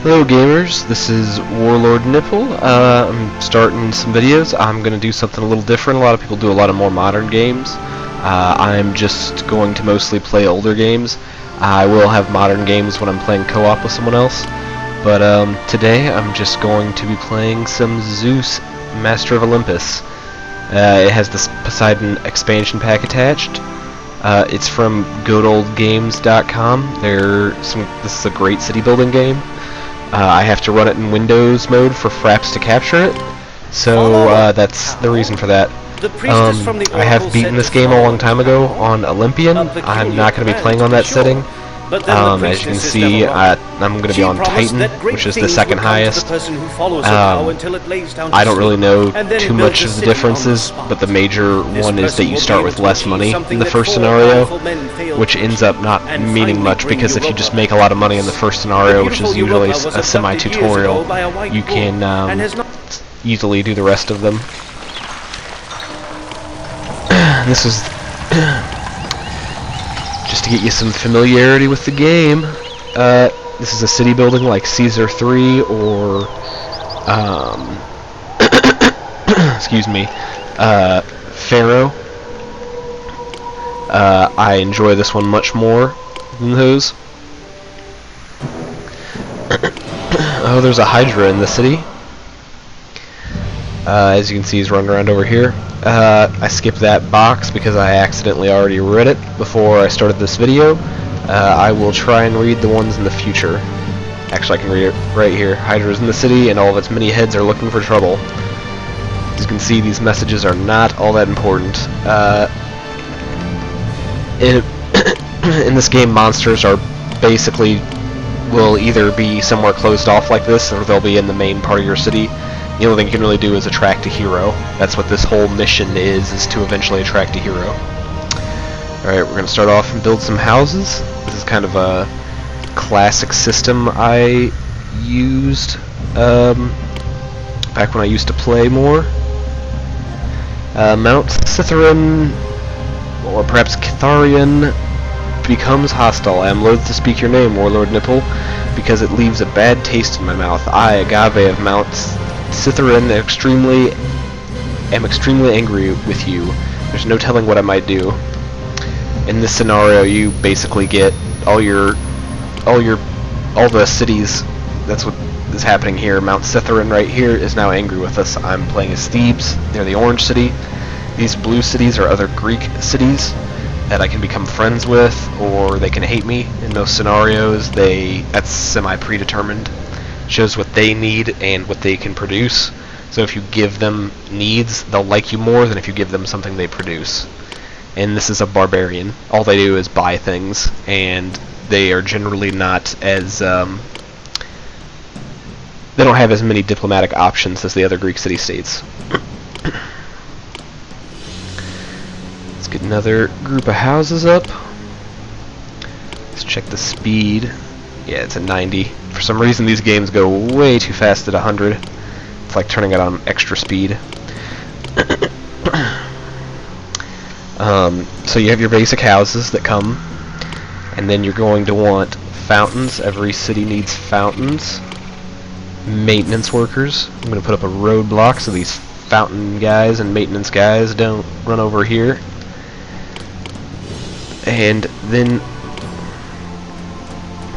Hello gamers, this is Warlordnipple. I'm starting some videos. I'm going to do something a little different. A lot of people do a lot of more modern games. I'm just going to mostly play older games. I will have modern games when I'm playing co-op with someone else. But today I'm just going to be playing some Zeus, Master of Olympus. It has this Poseidon expansion pack attached. It's from goodoldgames.com. This is a great city building game. I have to run it in Windows mode for Fraps to capture it, so that's the reason for that. I have beaten this game a long time ago on Olympian. I'm not going to be playing on that setting. As you can see, I'm going to be on Titan, which is the second highest. I don't really know too much of the differences, but the major one is that you start with less money in the first scenario, which ends up not meaning much, because if you just make a lot of money in the first scenario, which is usually a semi-tutorial, you can easily do the rest of them. This is just to get you some familiarity with the game. This is a city building like Caesar 3 or excuse me, Pharaoh. I enjoy this one much more than those. Oh, there's a Hydra in the city. As you can see, he's running around over here. I skipped that box because I accidentally already read it before I started this video. I will try and read the ones in the future. Actually, I can read it right here. Hydra's in the city, and all of its many heads are looking for trouble. As you can see, these messages are not all that important. In this game, monsters are will either be somewhere closed off like this, or they'll be in the main part of your city. The only thing you can really do is attract a hero. That's what this whole mission is to eventually attract a hero. Alright, we're going to start off and build some houses. This is kind of a classic system I used back when I used to play more. Mount Cytherin, or perhaps Cytharian, becomes hostile. I am loath to speak your name, Warlordnipple, because it leaves a bad taste in my mouth. I, Agave of Mount Cytherin, am extremely angry with you. There's no telling what I might do. In this scenario, you basically get all the cities. That's what is happening here. Mount Cytherin right here is now angry with us. I'm playing as Thebes. They're the orange city. These blue cities are other Greek cities that I can become friends with, or they can hate me. In those scenarios, that's semi-predetermined. Shows what they need and what they can produce. So if you give them needs, they'll like you more than if you give them something they produce. And this is a barbarian. All they do is buy things, and they are generally not as they don't have as many diplomatic options as the other Greek city-states. Let's get another group of houses up. Let's check the speed. Yeah, it's at 90. For some reason, these games go way too fast at 100. It's like turning it on extra speed. So you have your basic houses that come, and then you're going to want fountains. Every city needs fountains. Maintenance workers. I'm going to put up a roadblock so these fountain guys and maintenance guys don't run over here. And then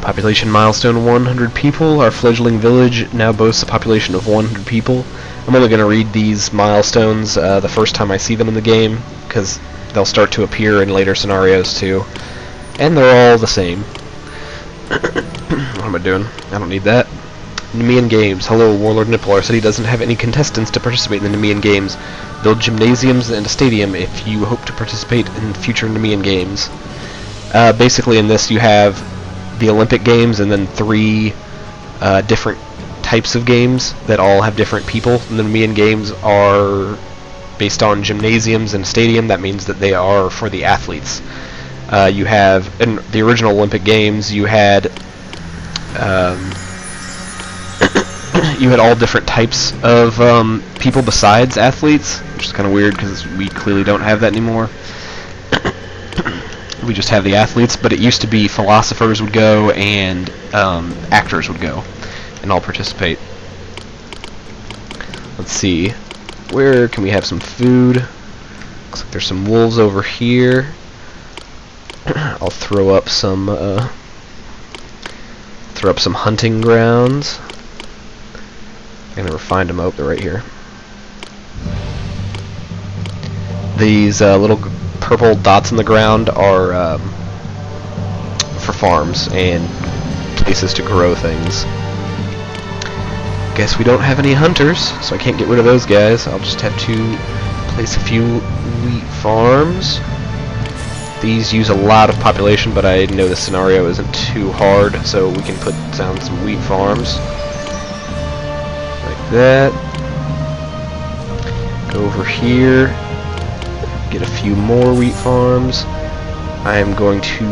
population milestone 100 people. Our fledgling village now boasts a population of 100 people. I'm only going to read these milestones the first time I see them in the game, because they'll start to appear in later scenarios too. And they're all the same. What am I doing? I don't need that. Nemean Games. Hello, Warlordnipple. Our city doesn't have any contestants to participate in the Nemean Games. Build gymnasiums and a stadium if you hope to participate in future Nemean Games. Basically in this you have the Olympic Games and then 3 different types of games that all have different people. And the Nemean Games are based on gymnasiums and stadium. That means that they are for the athletes. You have, in the original Olympic Games, you had you had all different types of people besides athletes, which is kind of weird because we clearly don't have that anymore. We just have the athletes, but it used to be philosophers would go and actors would go. and I'll participate. Let's see. Where can we have some food? Looks like there's some wolves over here. I'll throw up some hunting grounds. I never find them. Oh, they're right here. These little purple dots on the ground are for farms and places to grow things. Guess we don't have any hunters, so I can't get rid of those guys. I'll just have to place a few wheat farms. These use a lot of population, but I know the scenario isn't too hard, so we can put down some wheat farms. Like that. Go over here. Get a few more wheat farms. I am going to...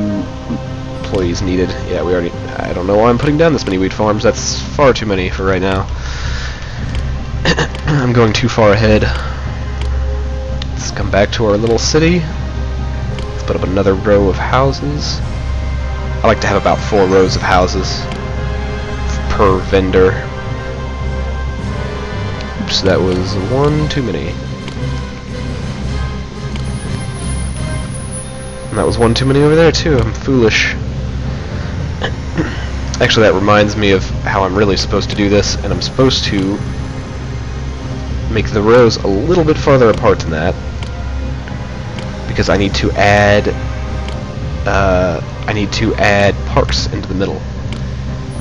employees needed. Yeah, we already... I don't know why I'm putting down this many wheat farms. That's far too many for right now. I'm going too far ahead. Let's come back to our little city. Let's put up another row of houses. I like to have about 4 rows of houses per vendor. Oops, that was 1 too many. And that was 1 too many over there too. I'm foolish. Actually, that reminds me of how I'm really supposed to do this, and I'm supposed to make the rows a little bit farther apart than that, because I need to add parks into the middle,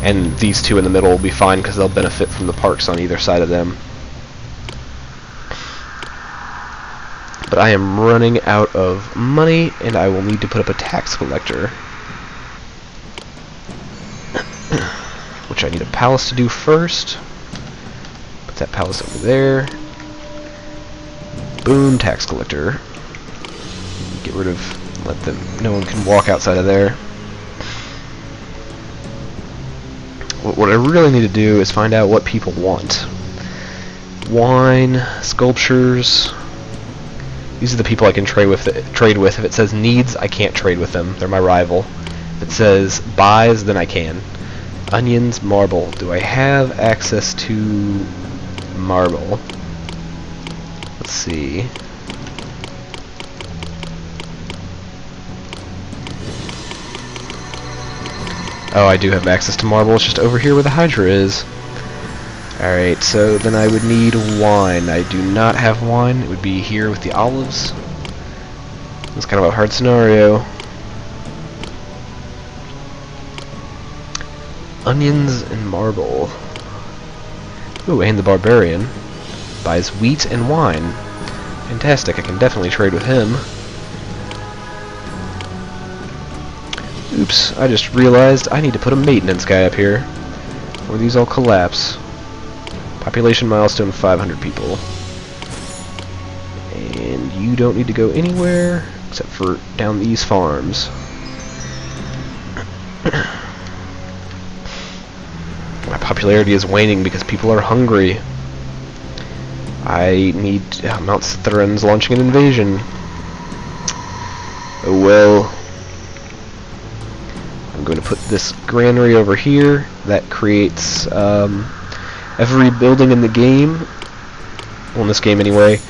and these 2 in the middle will be fine because they'll benefit from the parks on either side of them. But I am running out of money, and I will need to put up a tax collector. Which I need a palace to do first. Put that palace over there. Boom, tax collector. Get rid of... let them... no one can walk outside of there. What I really need to do is find out what people want. Wine, sculptures... these are the people I can trade with. If it says needs, I can't trade with them. They're my rival. If it says buys, then I can. Onions, marble. Do I have access to marble? Let's see. Oh, I do have access to marble. It's just over here where the Hydra is. Alright, so then I would need wine. I do not have wine. It would be here with the olives. It's kind of a hard scenario. Onions and marble. Ooh, and the barbarian buys wheat and wine. Fantastic, I can definitely trade with him. Oops, I just realized I need to put a maintenance guy up here, or these all collapse. Population milestone 500 people. And you don't need to go anywhere except for down these farms. My popularity is waning because people are hungry. I need... Mount Citharan's launching an invasion. Oh well. I'm going to put this granary over here. That creates every building in the game, well, in this game anyway,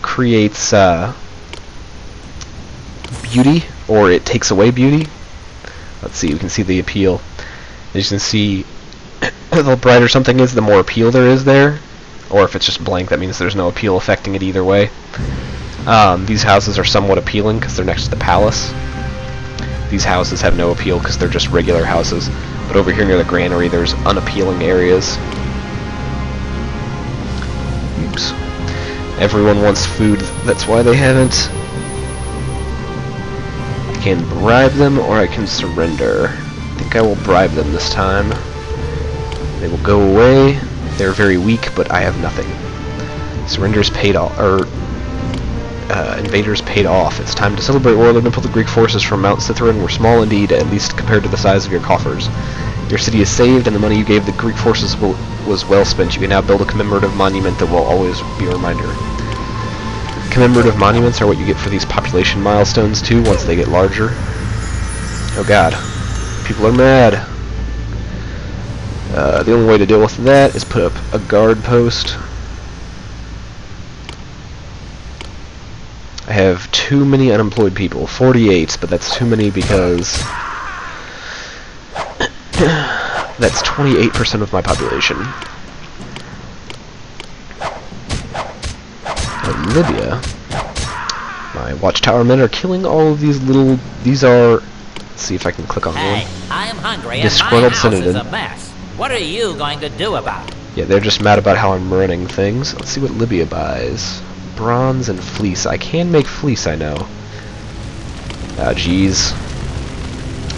creates beauty, or it takes away beauty. Let's see, we can see the appeal. As you can see, the brighter something is, the more appeal there is there. Or if it's just blank, that means there's no appeal affecting it either way. These houses are somewhat appealing because they're next to the palace. These houses have no appeal because they're just regular houses. But over here near the granary, there's unappealing areas. Oops. Everyone wants food, that's why they haven't. I can bribe them, or I can surrender. I think I will bribe them this time. They will go away. They're very weak, but I have nothing. Surrenders paid off, or invaders paid off. It's time to celebrate Warlordnipple. The Greek forces from Mount Citharan were small indeed, at least compared to the size of your coffers. Your city is saved, and the money you gave the Greek forces was well spent. You can now build a commemorative monument that will always be a reminder. Commemorative monuments are what you get for these population milestones too, once they get larger. Oh god. People are mad. The only way to deal with that is put up a guard post. I have too many unemployed people. 48, but that's too many because that's 28% of my population. In Libya, my watchtower men are killing all of these little... These are... Let's see if I can click on one. Hey, I am hungry and Disgruntled my house is citizen. a mess. What are you going to do about it? Yeah, they're just mad about how I'm running things. Let's see what Libya buys. Bronze and fleece. I can make fleece, I know. Ah, jeez.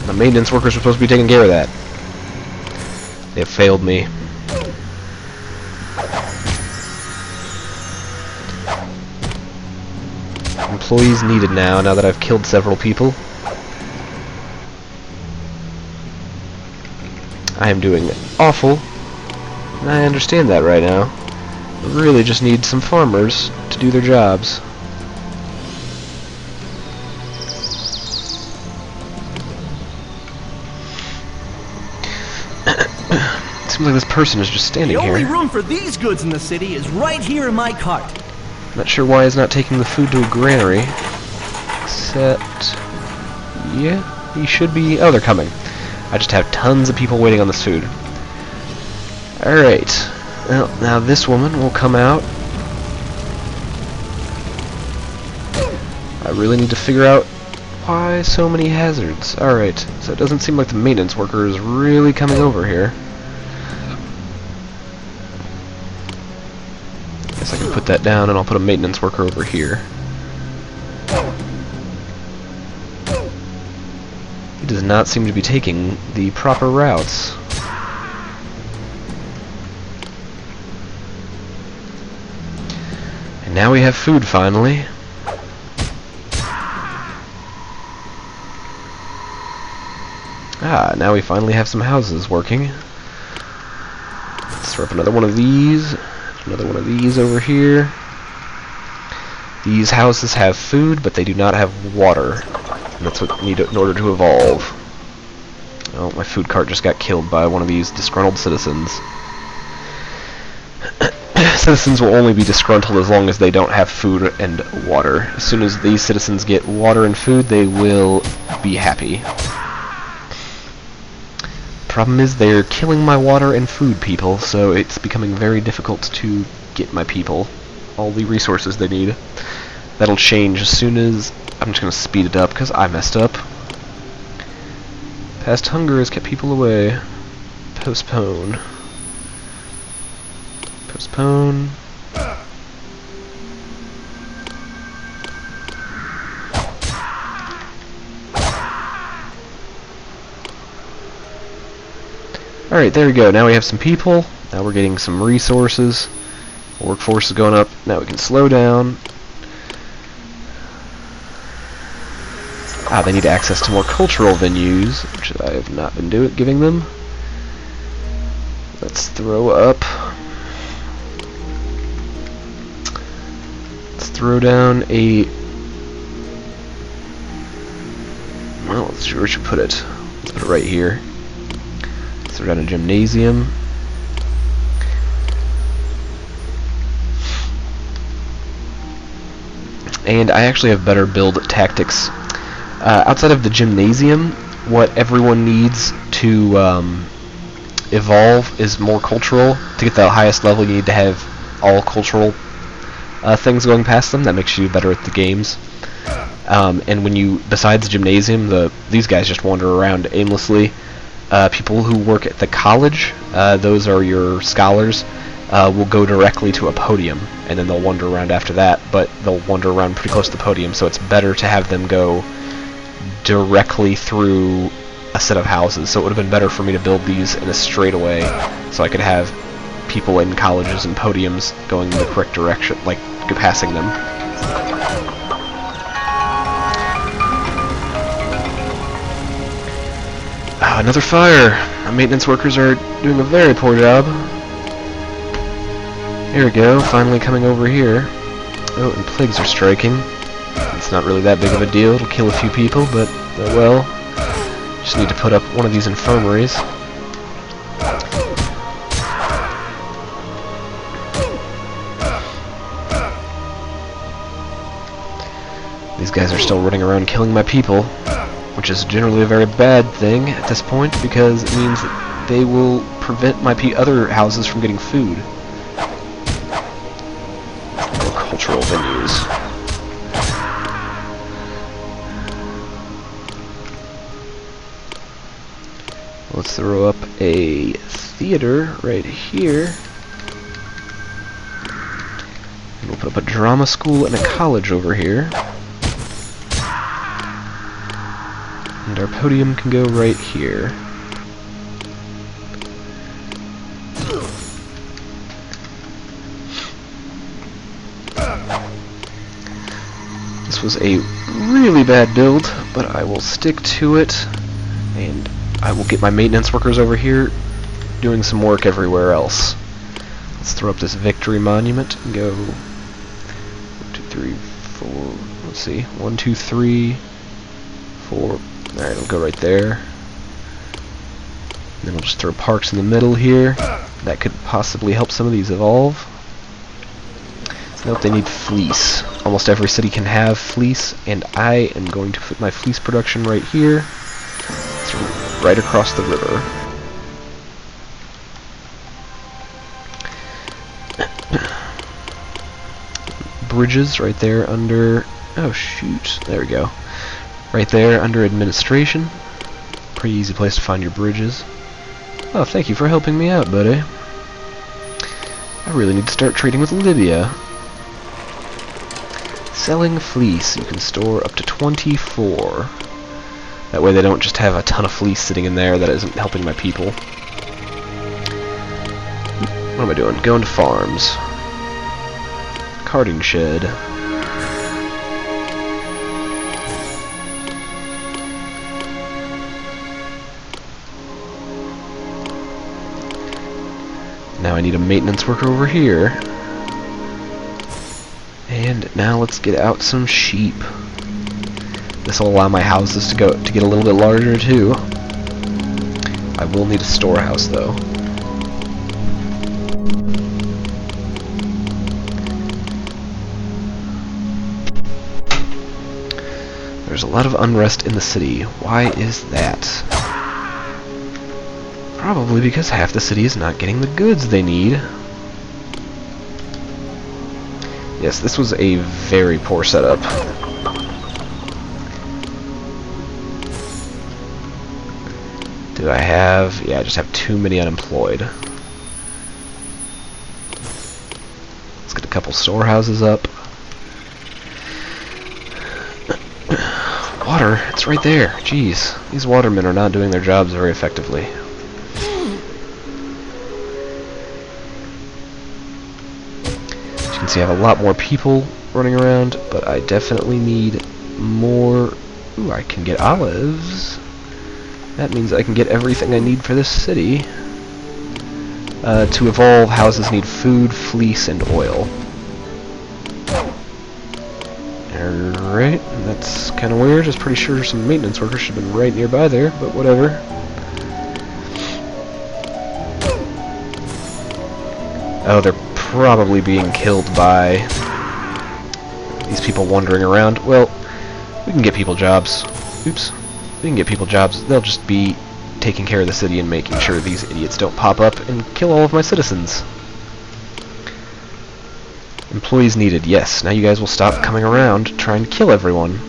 The maintenance workers were supposed to be taking care of that. They have failed me. Employees needed now that I've killed several people. I am doing awful, and I understand that right now. I really just need some farmers to do their jobs. Seems like this person is just standing here. The only room for these goods in the city is right here in my cart. Not sure why he's not taking the food to a granary. Except... yeah, he should be... oh, they're coming. I just have tons of people waiting on this food. Alright. Well, now this woman will come out. I really need to figure out why so many hazards. Alright, so it doesn't seem like the maintenance worker is really coming over here. Guess I can put that down and I'll put a maintenance worker over here. He does not seem to be taking the proper routes. And now we have food finally. Ah, now we finally have some houses working. Let's throw up another one of these. Another one of these over here. These houses have food, but they do not have water. And that's what we need in order to evolve. Oh, my food cart just got killed by one of these disgruntled citizens. Citizens will only be disgruntled as long as they don't have food and water. As soon as these citizens get water and food, they will be happy. Problem is, they're killing my water and food people, so it's becoming very difficult to get my people all the resources they need. That'll change as soon as... I'm just going to speed it up, because I messed up. Past hunger has kept people away. Postpone. Postpone. Alright, there we go. Now we have some people. Now we're getting some resources. Workforce is going up. Now we can slow down. Ah, they need access to more cultural venues, which I have not been giving them. Let's throw up. Let's throw down a... well, let's see where we should put it. Let's put it right here. Let's throw down a gymnasium. And I actually have better build tactics. Outside of the gymnasium, what everyone needs to evolve is more cultural. To get the highest level, you need to have all cultural things going past them. That makes you better at the games. And when you, besides the gymnasium, these guys just wander around aimlessly. People who work at the college, those are your scholars, will go directly to a podium, and then they'll wander around after that, but they'll wander around pretty close to the podium, so it's better to have them go directly through a set of houses. So it would have been better for me to build these in a straightaway, so I could have people in colleges and podiums going in the correct direction, like passing them. Another fire! Our maintenance workers are doing a very poor job. Here we go, finally coming over here. Oh, and plagues are striking. It's not really that big of a deal, it'll kill a few people, but, well, just need to put up one of these infirmaries. These guys are still running around killing my people, which is generally a very bad thing at this point because it means that they will prevent my other houses from getting food. Cultural venues. Let's throw up a theater right here. And we'll put up a drama school and a college over here. And our podium can go right here. This was a really bad build, but I will stick to it, and I will get my maintenance workers over here doing some work everywhere else. Let's throw up this victory monument and go 1, 2, 3, 4. Let's see, 1, 2, 3, 4. Alright, it'll go right there. And then we'll just throw parks in the middle here. That could possibly help some of these evolve. Note they need fleece. Almost every city can have fleece, and I am going to put my fleece production right here. It's right across the river. Bridges right there under... oh shoot, there we go. Right there under administration. Pretty easy place to find your bridges. Oh, thank you for helping me out, buddy. I really need to start trading with Libya. Selling fleece. You can store up to 24. That way they don't just have a ton of fleece sitting in there that isn't helping my people. What am I doing? Going to farms. Carting shed. Now I need a maintenance worker over here. And now let's get out some sheep. This will allow my houses to get a little bit larger too. I will need a storehouse though. There's a lot of unrest in the city. Why is that? Probably because half the city is not getting the goods they need. Yes, this was a very poor setup. Do I have... yeah, I just have too many unemployed. Let's get a couple storehouses up. Water, it's right there. Jeez, these watermen are not doing their jobs very effectively. As you can see, I have a lot more people running around, but I definitely need more... ooh, I can get olives. That means I can get everything I need for this city. To evolve, houses need food, fleece, and oil. Alright, that's kind of weird. Just pretty sure some maintenance workers should have been right nearby there, but whatever. Oh, they're probably being killed by these people wandering around. Well, we can get people jobs. Oops. We can get people jobs. They'll just be taking care of the city and making sure these idiots don't pop up and kill all of my citizens. Employees needed. Yes, now you guys will stop coming around trying to kill everyone.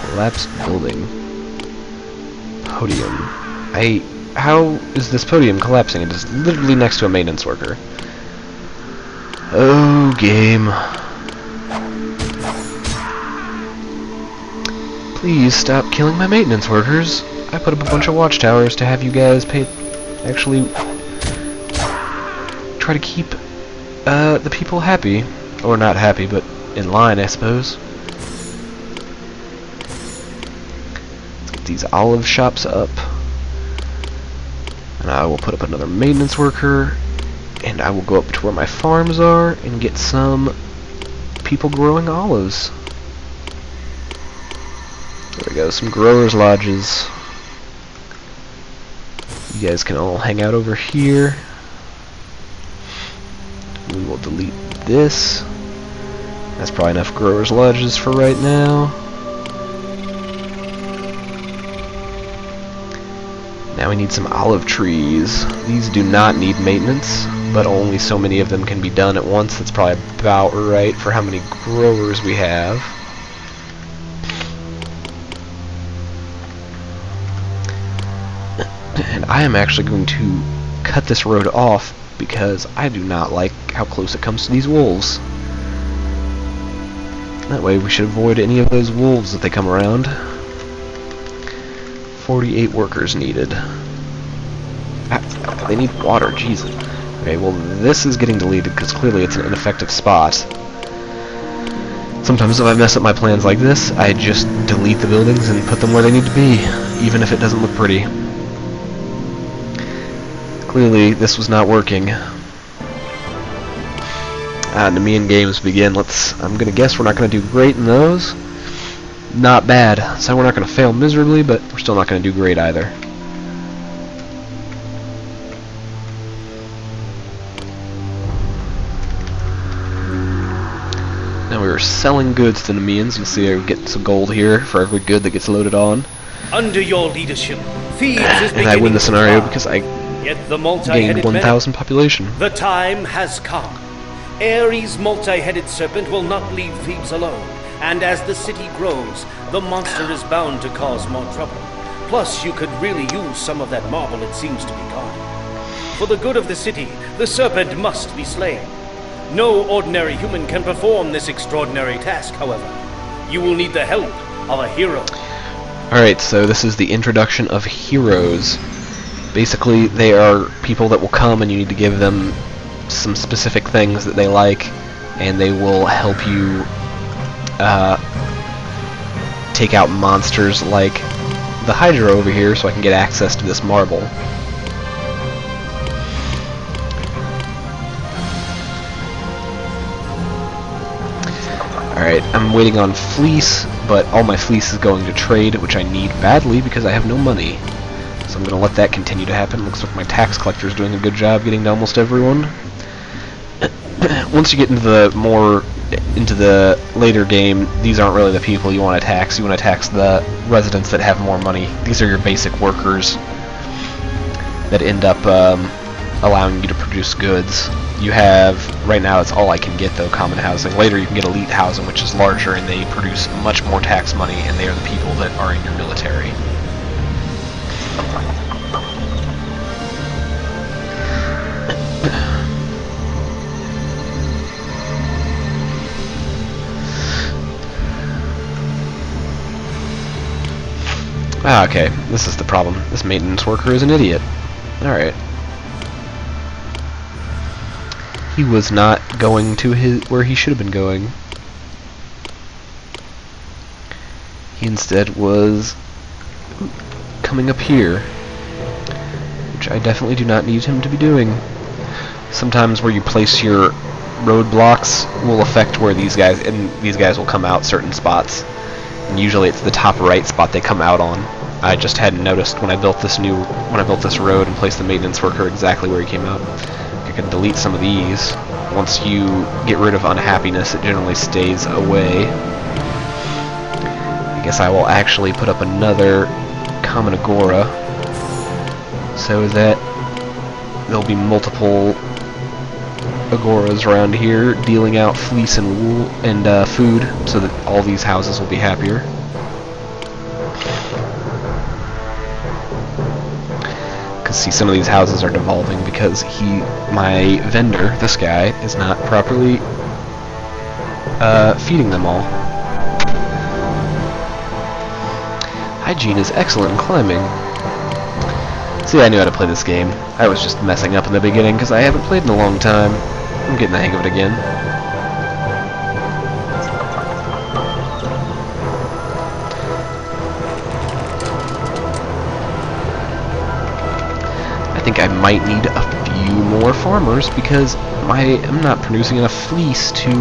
Collapsed building. Podium. How is this podium collapsing? It is literally next to a maintenance worker. Oh, game. Please stop killing my maintenance workers. I put up a bunch of watchtowers to have you guys actually try to keep the people happy. Or not happy, but in line, I suppose. Let's get these olive shops up. And I will put up another maintenance worker. And I will go up to where my farms are and get some people growing olives. There we go, some growers' lodges. You guys can all hang out over here. We will delete this. That's probably enough growers' lodges for right now. Now we need some olive trees. These do not need maintenance, but only so many of them can be done at once. That's probably about right for how many growers we have. And I am actually going to cut this road off because I do not like how close it comes to these wolves. That way we should avoid any of those wolves if they come around. 48 workers needed. Ah, they need water, Jesus. Okay, well this is getting deleted because clearly it's an ineffective spot. Sometimes if I mess up my plans like this, I just delete the buildings and put them where they need to be, even if it doesn't look pretty. Clearly this was not working. Nemean games begin. I'm gonna guess we're not gonna do great in those. Not bad. So we're not gonna fail miserably, but we're still not gonna do great either. Now we were selling goods to Nemeans. You'll see I get some gold here for every good that gets loaded on. Under your leadership, Thebes is And I win the scenario because I Yet the gained multi-headed 1,000 population. The time has come. Ares' multi-headed serpent will not leave Thebes alone, and as the city grows, the monster is bound to cause more trouble. Plus, you could really use some of that marble it seems to be guarding. For the good of the city, the serpent must be slain. No ordinary human can perform this extraordinary task, however. You will need the help of a hero. Alright, so this is the introduction of heroes. Basically, they are people that will come and you need to give them some specific things that they like, and they will help you take out monsters like the Hydra over here so I can get access to this marble. Alright, I'm waiting on fleece, but all my fleece is going to trade, which I need badly because I have no money. So I'm going to let that continue to happen. Looks like my tax collector is doing a good job getting to almost everyone. Once you get into the later game, these aren't really the people you want to tax. You want to tax the residents that have more money. These are your basic workers that end up allowing you to produce goods. You have, right now it's all I can get though, common housing. Later you can get elite housing, which is larger, and they produce much more tax money, and they are the people that are in your military. Okay, this is the problem. This maintenance worker is an idiot. Alright. He was not going to where he should have been going. He instead was coming up here, which I definitely do not need him to be doing. Sometimes where you place your roadblocks will affect where these guys will come out certain spots. And usually it's the top right spot they come out on. I just hadn't noticed when I built this road and placed the maintenance worker exactly where he came out. I can delete some of these. Once you get rid of unhappiness, it generally stays away. I guess I will actually put up another common agora so that there'll be multiple agoras around here dealing out fleece and wool and food so that all these houses will be happier. Because see, some of these houses are devolving because my vendor, this guy, is not properly feeding them all. Hygiene is excellent in climbing. See, I knew how to play this game. I was just messing up in the beginning because I haven't played in a long time. I'm getting the hang of it again. I think I might need a few more farmers because I'm not producing enough fleece to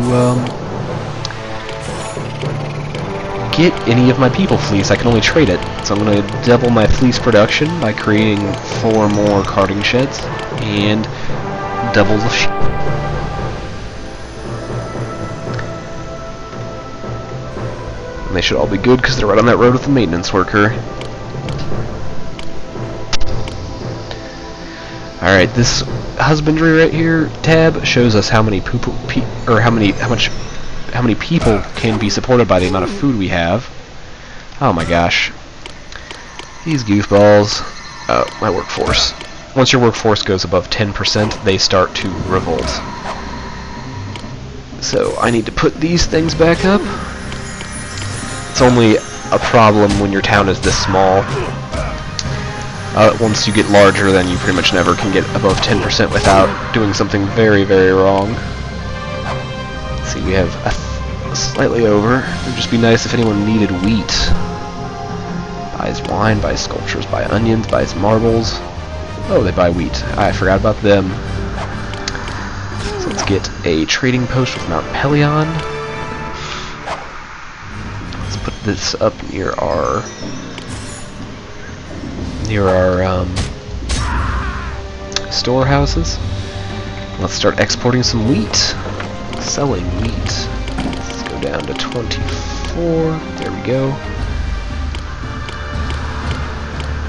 get any of my people fleece. I can only trade it. So I'm going to double my fleece production by creating 4 more carting sheds and double the sheep. And they should all be good because they're right on that road with the maintenance worker. Alright, this husbandry right here tab shows us how many people can be supported by the amount of food we have. Oh my gosh. These goofballs. Oh, my workforce. Once your workforce goes above 10%, they start to revolt. So I need to put these things back up. It's only a problem when your town is this small. Once you get larger, then you pretty much never can get above 10% without doing something very, very wrong. Let's see, we have slightly over. It would just be nice if anyone needed wheat. Buys wine, buys sculptures, buys onions, buys marbles. Oh, they buy wheat. I forgot about them. So let's get a trading post with Mount Pelion. Let's put this up near our storehouses. Let's start exporting some wheat. Selling wheat. Let's go down to 24. There we go.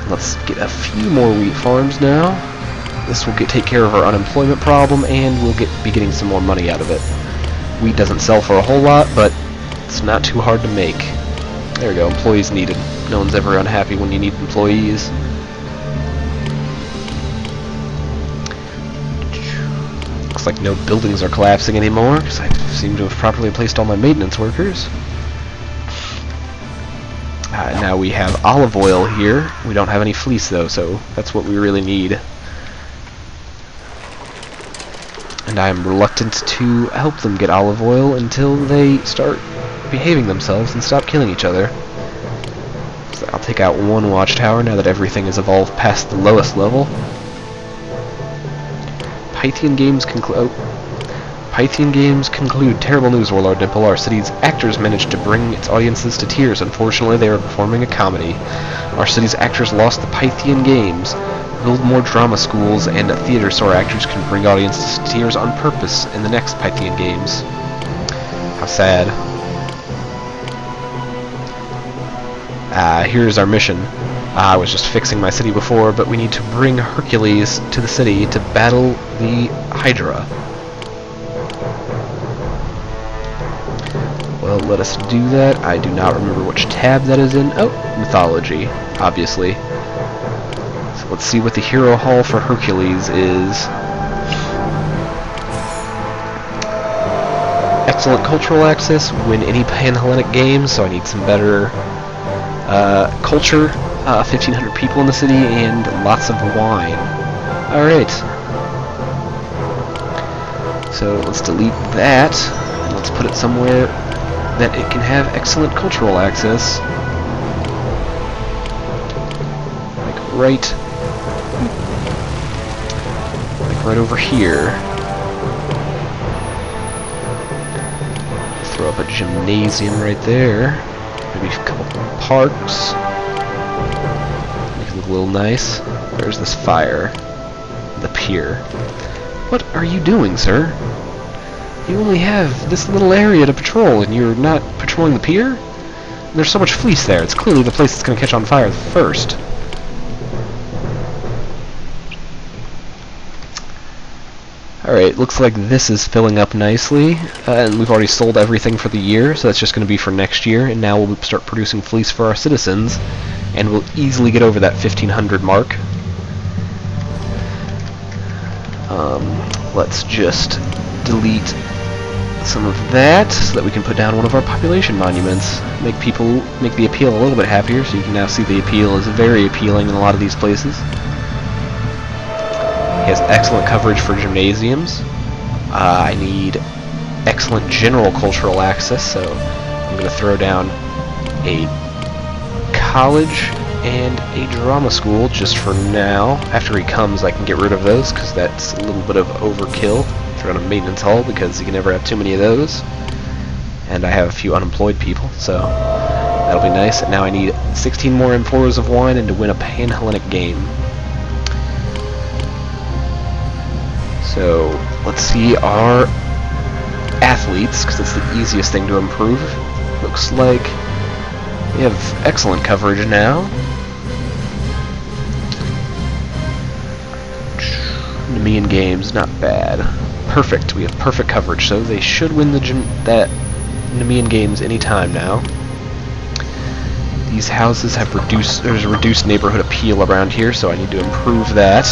Let's get a few more wheat farms now. This will take care of our unemployment problem, and we'll be getting some more money out of it. Wheat doesn't sell for a whole lot, but it's not too hard to make. There we go. Employees needed. No one's ever unhappy when you need employees. Looks like no buildings are collapsing anymore, because I seem to have properly placed all my maintenance workers. Now we have olive oil here. We don't have any fleece though, so that's what we really need. And I am reluctant to help them get olive oil until they start behaving themselves and stop killing each other. So I'll take out 1 watchtower now that everything is evolved past the lowest level. Pythian Games conclude. Terrible news, Warlordnipple. Our city's actors managed to bring its audiences to tears. Unfortunately, they are performing a comedy. Our city's actors lost the Pythian Games. Build more drama schools and theaters so our actors can bring audiences to tears on purpose in the next Pythian Games. How sad. Here's our mission. I was just fixing my city before, but we need to bring Hercules to the city to battle the Hydra. Well, let us do that. I do not remember which tab that is in. Oh, mythology, obviously. So let's see what the hero hall for Hercules is. Excellent cultural access. Win any Pan-Hellenic games, so I need some better culture. 1,500 people in the city and lots of wine. Alright. So let's delete that, and let's put it somewhere that it can have excellent cultural access. Like right over here. Throw up a gymnasium right there. Maybe a couple parks. Make it look a little nice. Where's this fire? The pier. What are you doing, sir? You only have this little area to patrol, and you're not patrolling the pier? There's so much fleece there. It's clearly the place that's going to catch on fire first. Alright, looks like this is filling up nicely, and we've already sold everything for the year, so that's just going to be for next year, and now we'll start producing fleece for our citizens, and we'll easily get over that 1,500 mark. Let's just delete some of that so that we can put down one of our population monuments. Make the appeal a little bit happier, so you can now see the appeal is very appealing in a lot of these places. He has excellent coverage for gymnasiums. I need excellent general cultural access, so I'm going to throw down a college and a drama school just for now. After he comes, I can get rid of those because that's a little bit of overkill. Throw down a maintenance hall because you can never have too many of those. And I have a few unemployed people, so That'll be nice. And now I need 16 more amphoras of wine and to win a Pan-Hellenic game. So, let's see our athletes, because it's the easiest thing to improve. Looks like we have excellent coverage now. Nemean games, not bad. Perfect, we have perfect coverage, so they should win that Nemean games anytime now. These houses have reduced neighborhood appeal around here, so I need to improve that.